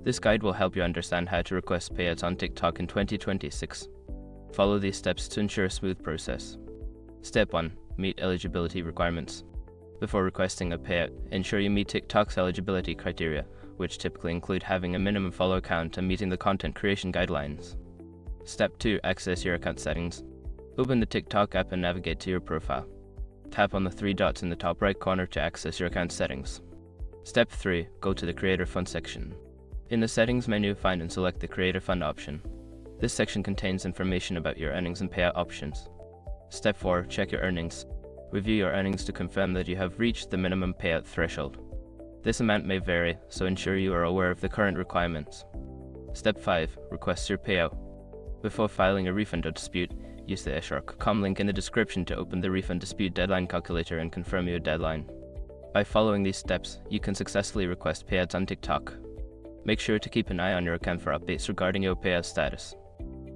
This guide will help you understand how to request payouts on TikTok in 2026. Follow these steps to ensure a smooth process. Step 1. Meet eligibility requirements. Before requesting a payout, ensure you meet TikTok's eligibility criteria, which typically include having a minimum follow count and meeting the content creation guidelines. Step 2. Access your account settings. Open the TikTok app and navigate to your profile. Tap on the 3 dots in the top right corner to access your account settings. Step 3. Go to the Creator Fund section. In the Settings menu, find and select the Creator Fund option. This section contains information about your earnings and payout options. Step 4. Check your earnings. Review your earnings to confirm that you have reached the minimum payout threshold. This amount may vary, so ensure you are aware of the current requirements. Step 5. Request your payout. Before filing a refund or dispute, use the isshr.com link in the description to open the refund dispute deadline calculator and confirm your deadline. By following these steps, you can successfully request payouts on TikTok. Make sure to keep an eye on your account for updates regarding your payout status.